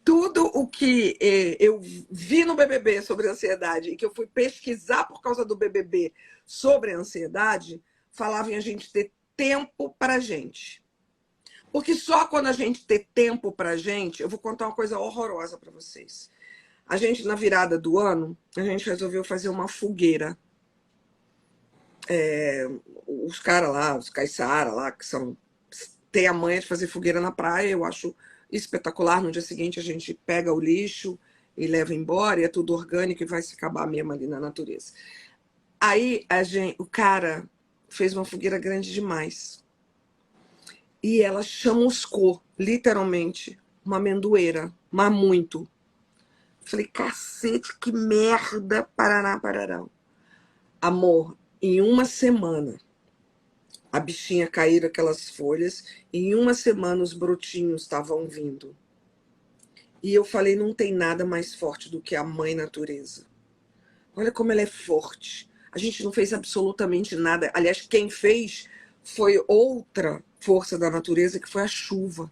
Tudo o que eu vi no BBB sobre ansiedade e que eu fui pesquisar por causa do BBB sobre ansiedade, falava em a gente ter tempo para a gente. Porque só quando a gente ter tempo para a gente, eu vou contar uma coisa horrorosa para vocês. A gente, na virada do ano, a gente resolveu fazer uma fogueira. Os caras lá, os caiçara lá, que têm a manha de fazer fogueira na praia, eu acho espetacular. No dia seguinte a gente pega o lixo e leva embora, e é tudo orgânico e vai se acabar mesmo ali na natureza. Aí o cara fez uma fogueira grande demais. E ela chamuscou, literalmente, uma amendoeira, mas muito. Falei, cacete, que merda, parará, parará. Amor, em uma semana, a bichinha caíram aquelas folhas, em uma semana os brotinhos estavam vindo. E eu falei, não tem nada mais forte do que a mãe natureza. Olha como ela é forte. A gente não fez absolutamente nada. Aliás, quem fez foi outra força da natureza, que foi a chuva.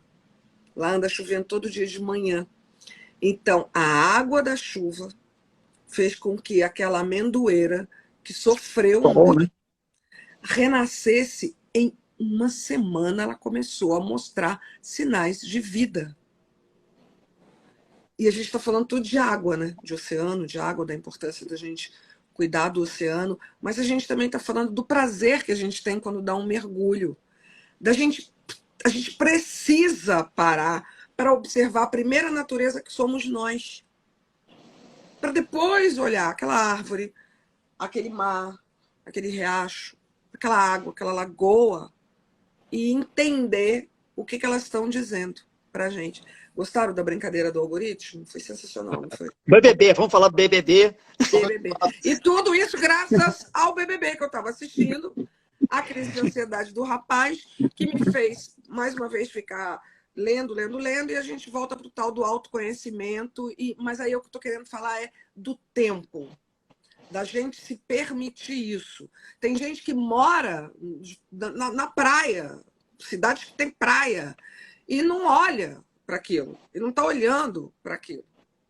Lá anda chovendo todo dia de manhã. Então, a água da chuva fez com que aquela amendoeira, que sofreu muito, né, renascesse. Em uma semana. Ela começou a mostrar sinais de vida. E a gente está falando tudo de água, né? De oceano, de água, da importância da gente cuidar do oceano, mas a gente também está falando do prazer que a gente tem quando dá um mergulho. A gente precisa parar para observar a primeira natureza, que somos nós. Para depois olhar aquela árvore, aquele mar, aquele riacho, aquela água, aquela lagoa, e entender o que elas estão dizendo para a gente. Gostaram da brincadeira do algoritmo? Foi sensacional, não foi? BBB, vamos falar BBB. BBB. E tudo isso graças ao BBB que eu estava assistindo, a crise de ansiedade do rapaz, que me fez, mais uma vez, ficar lendo, e a gente volta para o tal do autoconhecimento. Mas aí o que eu estou querendo falar é do tempo, da gente se permitir isso. Tem gente que mora na praia, cidade que tem praia, e não olha para aquilo, e não está olhando para aquilo.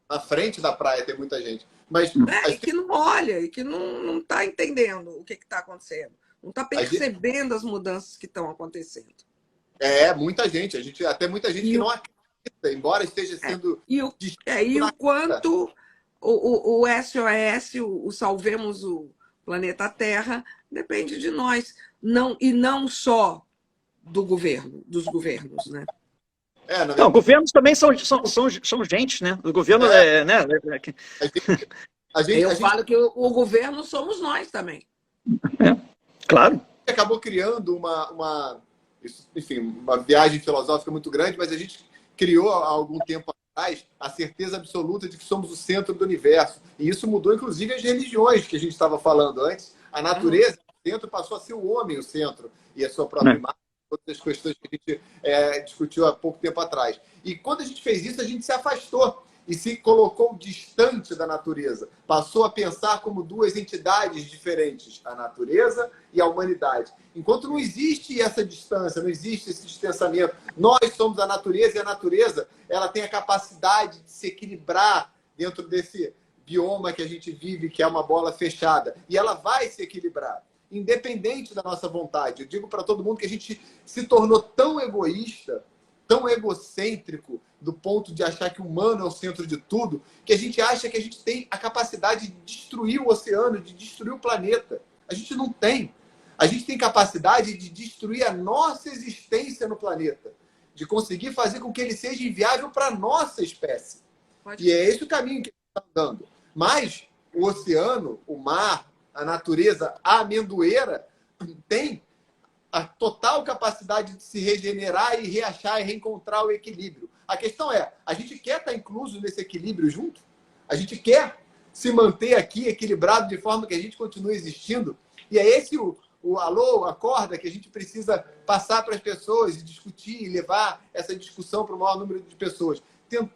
Na frente da praia tem muita gente. Mas e que não olha, e que não está entendendo o que está acontecendo. Não está percebendo as mudanças que estão acontecendo. Muita gente. Até muita gente que não acredita, embora esteja sendo... E o quanto o SOS, o Salvemos o Planeta Terra, depende de nós. E não só do governo, dos governos, né? Não, governos também são gente, né? O governo né? Eu falo que o governo somos nós também. Claro. Acabou criando uma viagem filosófica muito grande, mas a gente criou há algum tempo atrás a certeza absoluta de que somos o centro do universo. E isso mudou, inclusive, as religiões que a gente estava falando antes. A natureza, o centro, passou a ser o homem o centro, e a sua própria imagem. Todas as questões que a gente discutiu há pouco tempo atrás. E quando a gente fez isso, a gente se afastou e se colocou distante da natureza. Passou a pensar como duas entidades diferentes, a natureza e a humanidade. Enquanto não existe essa distância, não existe esse distanciamento, nós somos a natureza, e a natureza ela tem a capacidade de se equilibrar dentro desse bioma que a gente vive, que é uma bola fechada. E ela vai se equilibrar, independente da nossa vontade. Eu digo para todo mundo que a gente se tornou tão egoísta, tão egocêntrico, do ponto de achar que o humano é o centro de tudo, que a gente acha que a gente tem a capacidade de destruir o oceano, de destruir o planeta. A gente não tem. A gente tem capacidade de destruir a nossa existência no planeta, de conseguir fazer com que ele seja inviável para a nossa espécie. E é esse o caminho que a gente está andando. Mas o oceano, o mar, a natureza, a amendoeira, tem a total capacidade de se regenerar e reachar e reencontrar o equilíbrio. A questão é, a gente quer estar incluso nesse equilíbrio junto? A gente quer se manter aqui equilibrado de forma que a gente continue existindo? E é esse o alô, a corda que a gente precisa passar para as pessoas e discutir e levar essa discussão para o maior número de pessoas.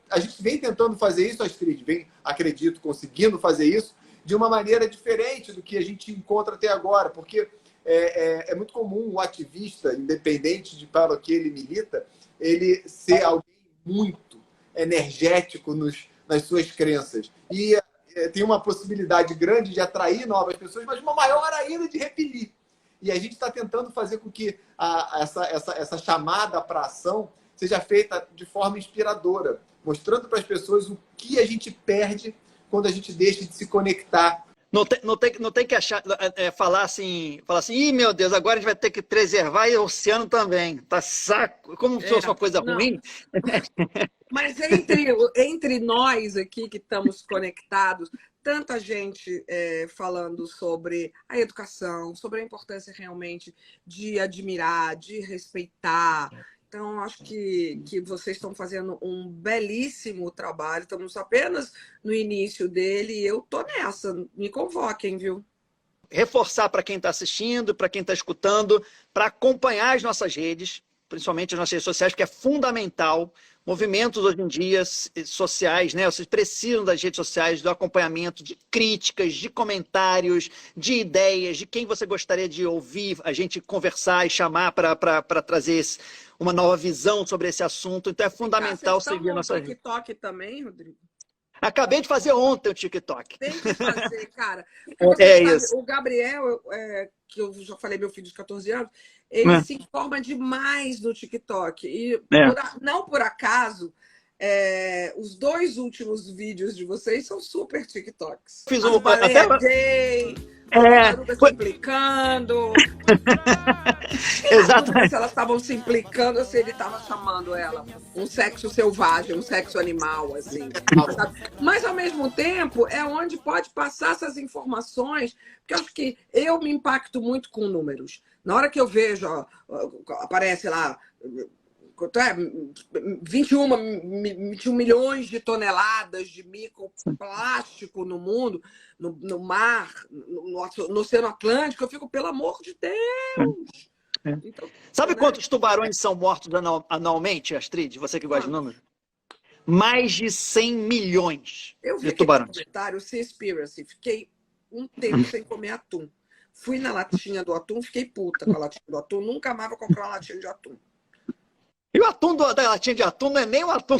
A gente vem tentando fazer isso, Astrid, vem, acredito, conseguindo fazer isso de uma maneira diferente do que a gente encontra até agora, porque é muito comum o ativista, independente de para o que ele milita, ele ser alguém muito energético nas suas crenças. E tem uma possibilidade grande de atrair novas pessoas, mas uma maior ainda de repelir. E a gente está tentando fazer com que essa chamada para a ação seja feita de forma inspiradora, mostrando para as pessoas o que a gente perde quando a gente deixa de se conectar. Não tem que achar, falar assim, ih, meu Deus, agora a gente vai ter que preservar e o oceano também. Tá saco, como se fosse uma coisa ruim. Mas entre nós aqui que estamos conectados, tanta gente falando sobre a educação, sobre a importância realmente de admirar, de respeitar. Então, acho que vocês estão fazendo um belíssimo trabalho. Estamos apenas no início dele e eu tô nessa. Me convoquem, viu? Reforçar para quem está assistindo, para quem está escutando, para acompanhar as nossas redes, principalmente as nossas redes sociais, porque é fundamental. Movimentos hoje em dia sociais, né? Vocês precisam das redes sociais, do acompanhamento, de críticas, de comentários, de ideias, de quem você gostaria de ouvir, a gente conversar e chamar para trazer uma nova visão sobre esse assunto. Então é fundamental seguir a nossa rede. TikTok também, Rodrigo? Acabei de fazer ontem o TikTok. Tem que fazer, cara. Sabe, isso. O Gabriel, que eu já falei, meu filho de 14 anos, ele se informa demais no TikTok. E não por acaso, os 2 últimos vídeos de vocês são super TikToks. Fiz até gay, se implicando. Exatamente. Se elas estavam se implicando ou se ele estava chamando ela um sexo selvagem, um sexo animal, assim. Mas, ao mesmo tempo, é onde pode passar essas informações, porque eu acho que eu me impacto muito com números. Na hora que eu vejo, aparece lá 21 milhões de toneladas de microplástico no mundo, no mar, no Oceano Atlântico, eu fico, pelo amor de Deus! Então, sabe quantos tubarões são mortos anualmente, Astrid? Você que gosta de números? Mais de 100 milhões de tubarões. Eu vi comentário Seaspiracy, fiquei um tempo sem comer atum. Fui na latinha do atum, fiquei puta com a latinha do atum, nunca mais vou comprar uma latinha de atum. E o atum da latinha de atum não é nem um atum.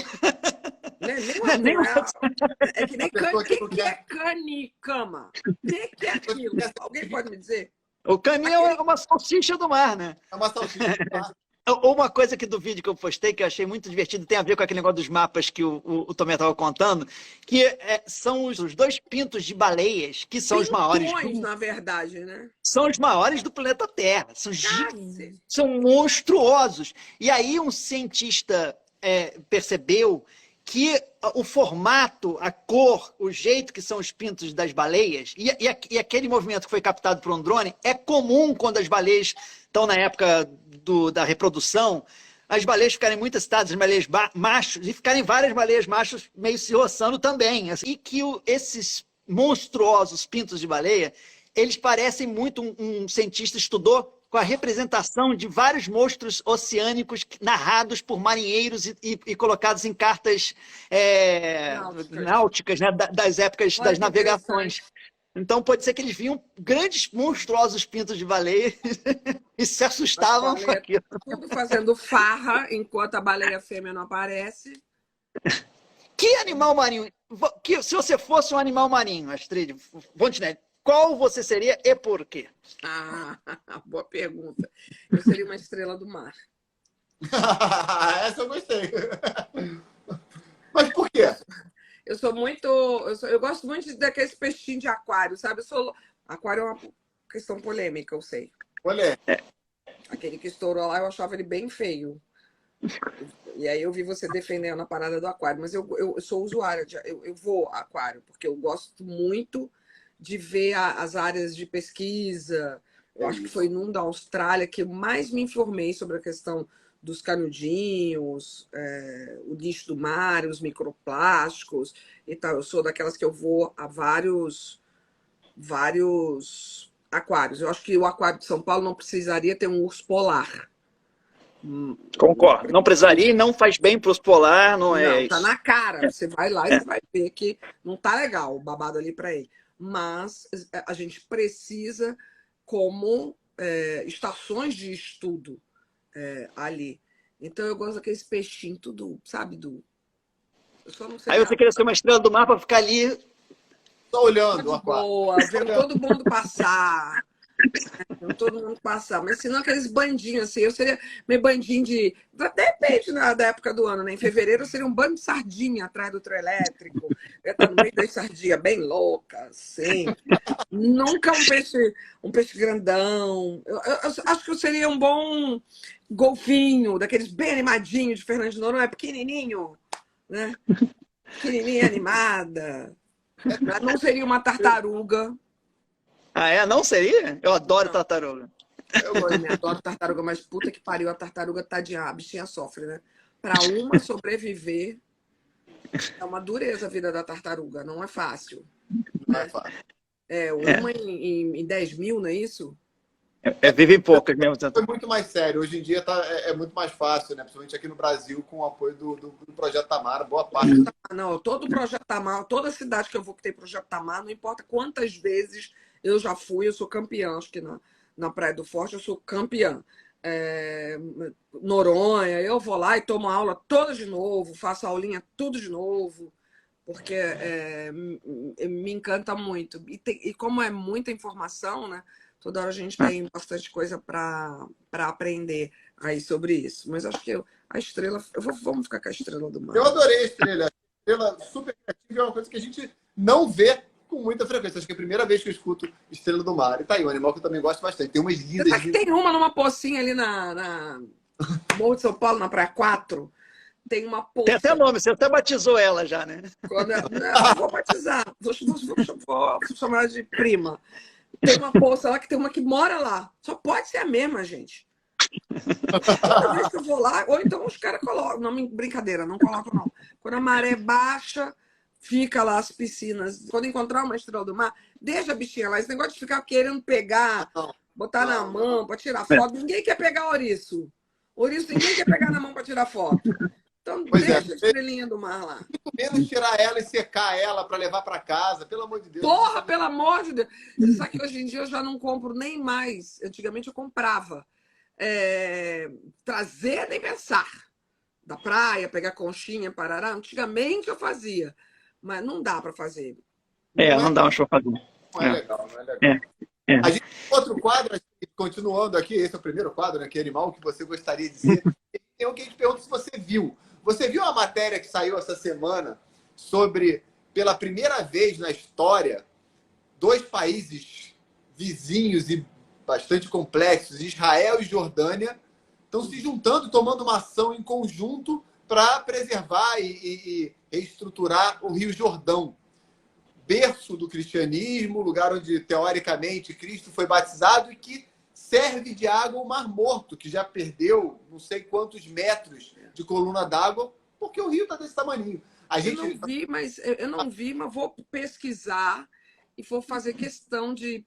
Não é nem um atum. É que nem canicama. O que é aquilo? Alguém pode me dizer? O cani é uma salsicha do mar, né? É uma salsicha do mar. Uma coisa aqui do vídeo que eu postei, que eu achei muito divertido, tem a ver com aquele negócio dos mapas que o Tomé estava contando, que são os 2 pintos de baleias, que são os maiores. Na verdade, né? São os maiores do planeta Terra. São monstruosos. E aí um cientista percebeu que o formato, a cor, o jeito que são os pintos das baleias, e aquele movimento que foi captado por um drone, é comum quando as baleias estão na época da reprodução, as baleias ficarem muito excitadas, as baleias machos, e ficarem várias baleias machos meio se roçando também. E que esses monstruosos pintos de baleia, eles parecem muito, um cientista estudou com a representação de vários monstros oceânicos narrados por marinheiros e colocados em cartas náuticas, né, das épocas das navegações. Então pode ser que eles viam grandes, monstruosos pintos de baleia e se assustavam com aquilo. Tudo fazendo farra enquanto a baleia fêmea não aparece. Que animal marinho? Se você fosse um animal marinho, Astrid, Fontenelle, qual você seria e por quê? Boa pergunta. Eu seria uma estrela do mar. Essa eu gostei. Mas por quê? Eu gosto muito daqueles peixinhos de aquário, sabe? Aquário é uma questão polêmica, eu sei. Aquele que estourou lá, eu achava ele bem feio. E aí eu vi você defendendo a parada do aquário. Mas eu sou usuária, eu vou a aquário, porque eu gosto muito de ver as áreas de pesquisa. Eu acho que foi num da Austrália que eu mais me informei sobre a questão dos canudinhos, o lixo do mar, os microplásticos e tal. Eu sou daquelas que eu vou a vários aquários. Eu acho que o aquário de São Paulo não precisaria ter um urso polar. Concordo. Não precisaria e não faz bem para os polar, não é isso. Tá na cara. Você vai lá e você vai ver que não tá legal o babado ali para ele. Mas a gente precisa, como estações de estudo ali. Então eu gosto daqueles peixinhos, tudo, sabe, eu só não sei. Aí você queria ser uma estrela do mar para ficar ali só olhando o aquário. Boa, vendo todo mundo passar. Todo mundo passar. Mas se não aqueles bandinhos assim, eu seria meio bandinho de... Depende da época do ano, né? Em fevereiro eu seria um bando de sardinha atrás do trio elétrico. Eu ia estar no meio das sardinhas bem louca, assim. Nunca um peixe grandão. Eu acho que eu seria um bom golfinho, daqueles bem animadinhos de Fernando de Noronha, pequenininho, né? Pequenininha, animada. Não seria uma tartaruga. Ah, é? Não seria? Eu adoro tartaruga. Eu adoro tartaruga, mas puta que pariu, a tartaruga tadinha, a bichinha sofre, né? Para uma sobreviver, é uma dureza a vida da tartaruga, não é fácil. Não é fácil. Uma em 10 mil, não é isso? Vive poucas mesmo. Foi muito mais sério. Hoje em dia é muito mais fácil, né? Principalmente aqui no Brasil, com o apoio do Projeto Tamar, boa parte. Não, todo o Projeto Tamar, toda cidade que eu vou que tem Projeto Tamar, não importa quantas vezes eu já fui, eu sou campeã. Acho que na Praia do Forte eu sou campeã. Noronha, eu vou lá e tomo aula toda de novo, faço aulinha tudo de novo, porque me encanta muito. E como é muita informação, né? Toda hora a gente tem bastante coisa para aprender aí sobre isso. Mas acho que a estrela... Vamos ficar com a estrela do mar. Eu adorei a estrela. A estrela super criativa é uma coisa que a gente não vê com muita frequência. Acho que é a primeira vez que eu escuto Estrela do Mar. E tá aí, um animal que eu também gosto bastante. Tem umas lindas... Você sabe que tem uma numa pocinha ali na Morro de São Paulo, na Praia 4? Tem uma poça. Tem até nome, você até batizou ela já, né? Eu vou batizar. Vou chamar ela de prima. Tem uma poça lá que tem uma que mora lá. Só pode ser a mesma, gente. Toda vez que eu vou lá, ou então os caras colocam. Não, brincadeira, não colocam, não. Quando a maré baixa, fica lá as piscinas. Quando encontrar uma estrela do mar, deixa a bichinha lá. Esse negócio de ficar querendo pegar, botar na mão para tirar foto. Ninguém quer pegar ouriço. Ouriço ninguém quer pegar na mão para tirar foto. Então, deixa a estrelinha do mar lá. Muito menos tirar ela e secar ela para levar para casa, pelo amor de Deus. Porra, pelo amor de Deus. Você sabe que hoje em dia eu já não compro nem mais. Antigamente eu comprava. Trazer nem pensar. Da praia, pegar conchinha, parará. Antigamente eu fazia. Mas não dá para fazer. Não dá um chofadinho. Não é legal, não é legal. A gente tem outro quadro, continuando aqui, esse é o primeiro quadro, né? Que animal que você gostaria de ser. Tem alguém que pergunta se você viu. Você viu a matéria que saiu essa semana sobre, pela primeira vez na história, 2 países vizinhos e bastante complexos, Israel e Jordânia, estão se juntando, tomando uma ação em conjunto para preservar e reestruturar o Rio Jordão. Berço do cristianismo, lugar onde, teoricamente, Cristo foi batizado e que serve de água o Mar Morto, que já perdeu não sei quantos metros de coluna d'água, porque o rio está desse tamanho. Eu não vi, mas vou pesquisar e vou fazer questão de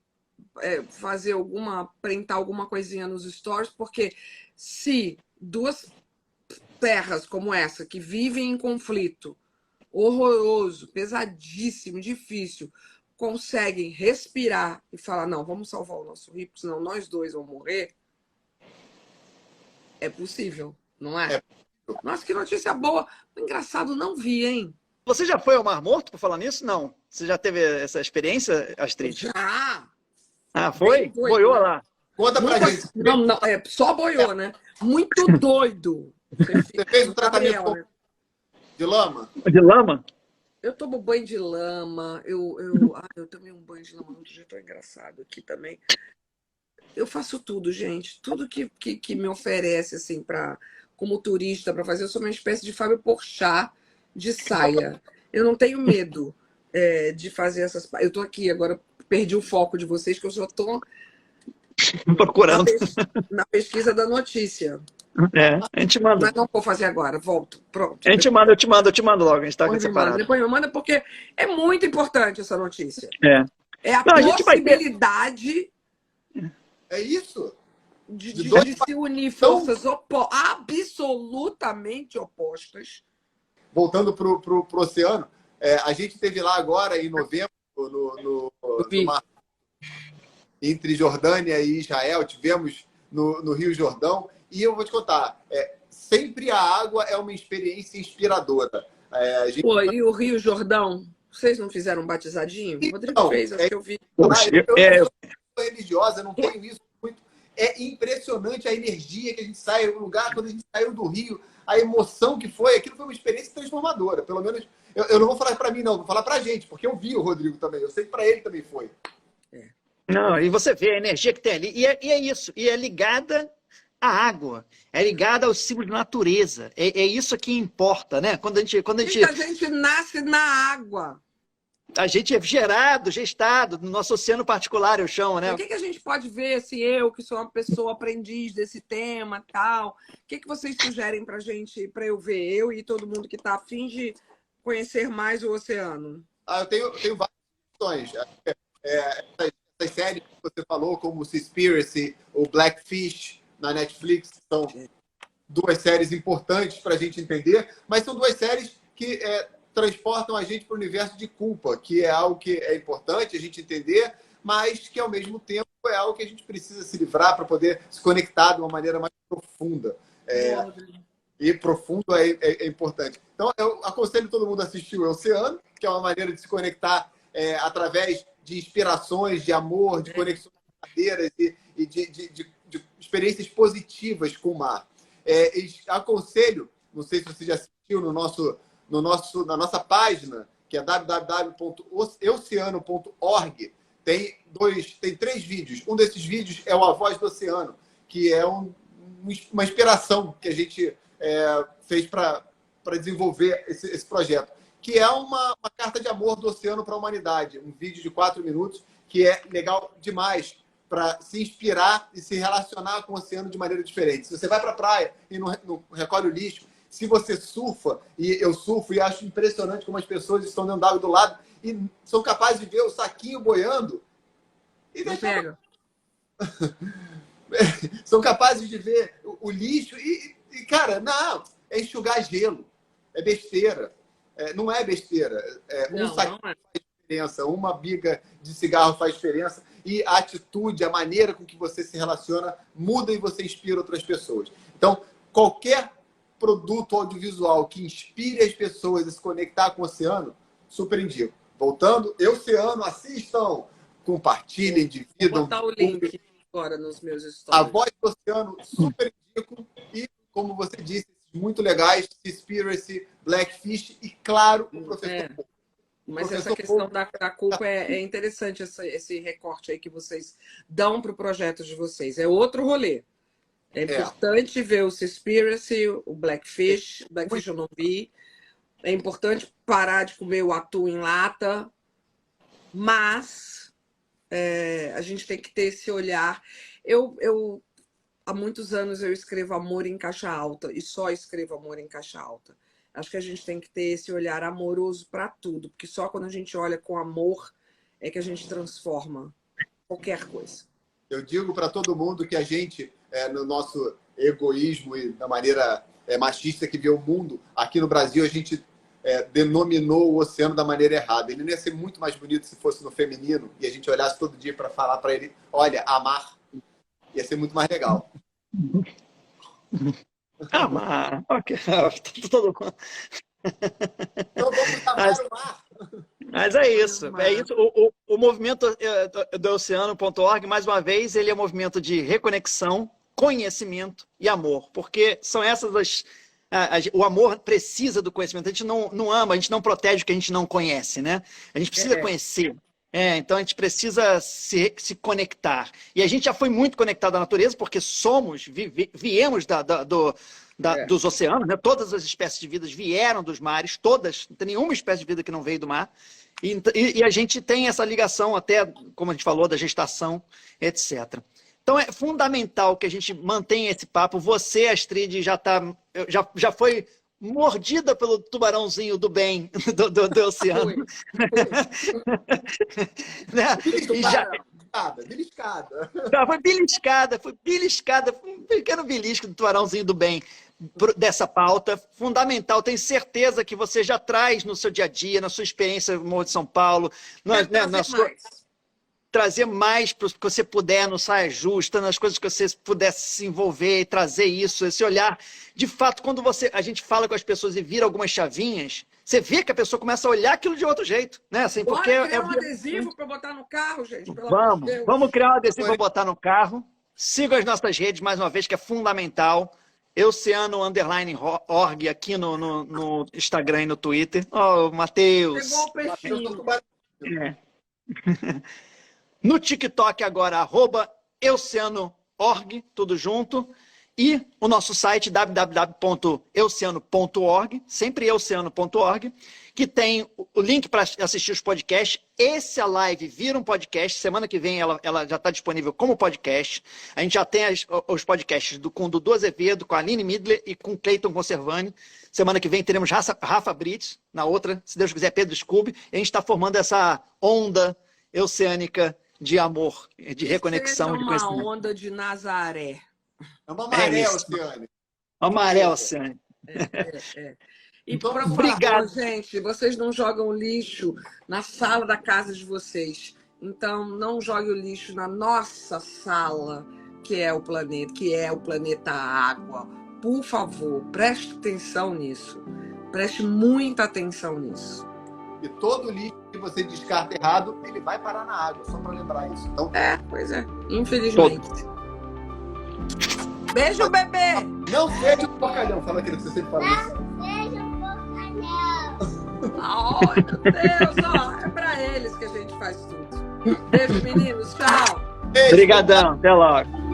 printar alguma coisinha nos stories, porque se 2 terras como essa, que vivem em conflito horroroso, pesadíssimo, difícil, conseguem respirar e falar, não, vamos salvar o nosso rio, porque senão nós 2 vamos morrer, é possível, não é? Nossa, que notícia boa. Engraçado, não vi, hein? Você já foi ao Mar Morto, por falar nisso? Não. Você já teve essa experiência, Astrid? Já! Ah, foi? Boiou lá? Conta pra gente. Não, só boiou, né? Muito doido. Você fez o tratamento de lama? De lama? Eu tomo banho de lama. Eu tomei um banho de lama no outro dia, tô engraçado aqui também. Eu faço tudo, gente. Tudo que me oferece, assim, como turista, para fazer. Eu sou uma espécie de Fábio Porchat de saia. Eu não tenho medo de fazer essas... Eu tô aqui agora, perdi o foco de vocês, que eu só tô procurando na pesquisa da notícia. A gente manda. Mas não vou fazer agora, volto. Pronto. A gente manda, eu te mando logo. A gente tá aqui separado. Depois me manda, porque é muito importante essa notícia. É a possibilidade... É isso? De se unir forças absolutamente opostas. Voltando pro oceano, a gente teve lá agora, em novembro, no mar, entre Jordânia e Israel, tivemos no Rio Jordão, e eu vou te contar, sempre a água é uma experiência inspiradora. E o Rio Jordão, vocês não fizeram um batizadinho? O Rodrigo fez, acho que eu vi. religiosa, não tenho isso muito. É impressionante a energia que a gente sai do lugar, quando a gente saiu do Rio, a emoção que foi, aquilo foi uma experiência transformadora. Pelo menos, eu não vou falar para mim, não, vou falar para a gente, porque eu vi o Rodrigo também, eu sei que para ele também foi. Não, e você vê a energia que tem ali. E é isso, e é ligada à água, é ligada aos símbolos da natureza. É isso que importa, né? Quando a gente nasce na água. A gente é gerado, gestado, no nosso oceano particular, eu chamo, né? O que a gente pode ver, se eu, que sou uma pessoa aprendiz desse tema, tal, o que vocês sugerem pra gente, para eu ver, eu e todo mundo que tá afim de conhecer mais o oceano? Eu tenho várias questões. Essas séries que você falou, como Seaspiracy ou Blackfish, na Netflix, são duas séries importantes para a gente entender, mas são duas séries que transportam a gente para o universo de culpa, que é algo que é importante a gente entender, mas que, ao mesmo tempo, é algo que a gente precisa se livrar para poder se conectar de uma maneira mais profunda. E profundo é importante. Então, eu aconselho todo mundo a assistir o Oceano, que é uma maneira de se conectar através de inspirações, de amor, de conexões verdadeiras e de experiências positivas com o mar. Aconselho, não sei se você já assistiu na nossa página, que é www.oceano.org, tem 3 vídeos. Um desses vídeos é o A Voz do Oceano, que é uma inspiração que a gente fez para desenvolver esse projeto, que é uma carta de amor do oceano para a humanidade. Um vídeo de 4 minutos que é legal demais para se inspirar e se relacionar com o oceano de maneira diferente. Se você vai para a praia e não recolhe o lixo, se você surfa, e eu surfo e acho impressionante como as pessoas estão dentro d'água do lado e são capazes de ver o saquinho boiando e deixar... São capazes de ver o lixo e, cara, não, é enxugar gelo. É besteira. Não é besteira. Um saquinho faz diferença, uma biga de cigarro faz diferença e a atitude, a maneira com que você se relaciona muda e você inspira outras pessoas. Então, qualquer produto audiovisual que inspire as pessoas a se conectar com o oceano, super indico. Voltando, Oceano, assistam, compartilhem, dividam. Vou botar o link agora nos meus stories. A Voz do Oceano, super indico. E, como você disse, muito legais, Seaspiracy, Blackfish e, claro, o Professor Paul. Mas essa questão da culpa é interessante, esse recorte aí que vocês dão para o projeto de vocês. É outro rolê. É importante ver o Seaspiracy, o Blackfish. Blackfish eu não vi. É importante parar de comer o atum em lata. Mas a gente tem que ter esse olhar. Há muitos anos eu escrevo amor em caixa alta. E só escrevo amor em caixa alta. Acho que a gente tem que ter esse olhar amoroso para tudo. Porque só quando a gente olha com amor é que a gente transforma qualquer coisa. Eu digo para todo mundo que a gente, no nosso egoísmo e da maneira machista que vê o mundo, aqui no Brasil a gente denominou o oceano da maneira errada. Ele não ia ser muito mais bonito se fosse no feminino e a gente olhasse todo dia para falar para ele, olha, amar. Ia ser muito mais legal. Amar. Ok. Todo mundo. Então vamos amar o mar. Mas é isso. O movimento do Oceano.org, mais uma vez, ele é um movimento de reconexão, conhecimento e amor. Porque são essas o amor precisa do conhecimento. A gente não ama, a gente não protege o que a gente não conhece, né? A gente precisa conhecer. Então a gente precisa se conectar. E a gente já foi muito conectado à natureza, porque viemos dos oceanos, né? Todas as espécies de vida vieram dos mares, todas, não tem nenhuma espécie de vida que não veio do mar. E a gente tem essa ligação até, como a gente falou, da gestação, etc. Então é fundamental que a gente mantenha esse papo. Você, Astrid, já foi mordida pelo tubarãozinho do bem do oceano. Né? Beliscada. Foi beliscada. Um pequeno belisco do tubarãozinho do bem dessa pauta. Fundamental. Tenho certeza que você já traz no seu dia a dia, na sua experiência no Morro de São Paulo, trazer mais para o que você puder no Saia Justa, nas coisas que você pudesse se envolver e trazer isso, esse olhar. De fato, quando a gente fala com as pessoas e vira algumas chavinhas, você vê que a pessoa começa a olhar aquilo de outro jeito, né? Assim, porque Bora criar um adesivo para botar no carro, gente. Vamos criar um adesivo para botar no carro. Sigam as nossas redes, mais uma vez, que é fundamental. Euceano_org aqui no Instagram e no Twitter. Ó, Matheus. Pegou o peixinho. No TikTok agora, @euceano_org, tudo junto. E o nosso site, www.euceano.org, sempre euceano.org, que tem o link para assistir os podcasts. Essa live vira um podcast. Semana que vem ela já está disponível como podcast. A gente já tem os podcasts com o Dudu Azevedo, com a Aline Midler e com o Cleiton Conservani. Semana que vem teremos Rafa Brits, na outra, se Deus quiser, Pedro Scooby. E a gente está formando essa onda oceânica de amor, de reconexão, de conhecimento. Uma onda de Nazaré. É uma maré oceânica. Uma maré oceânica. E Então, por obrigado. favor, gente, vocês não jogam lixo na sala da casa de vocês. Então, não jogue o lixo na nossa sala, que é o planeta Água. Por favor, preste atenção nisso. Preste muita atenção nisso. E todo lixo que você descarta errado, ele vai parar na água, só para lembrar isso. Então, Pois é. Infelizmente. Beijo, bebê! não seja um porcalhão. Fala aquilo que você sempre fala isso. Ai, meu Deus, é pra eles que a gente faz tudo. Beijo, meninos. Tchau. Obrigadão. Até logo.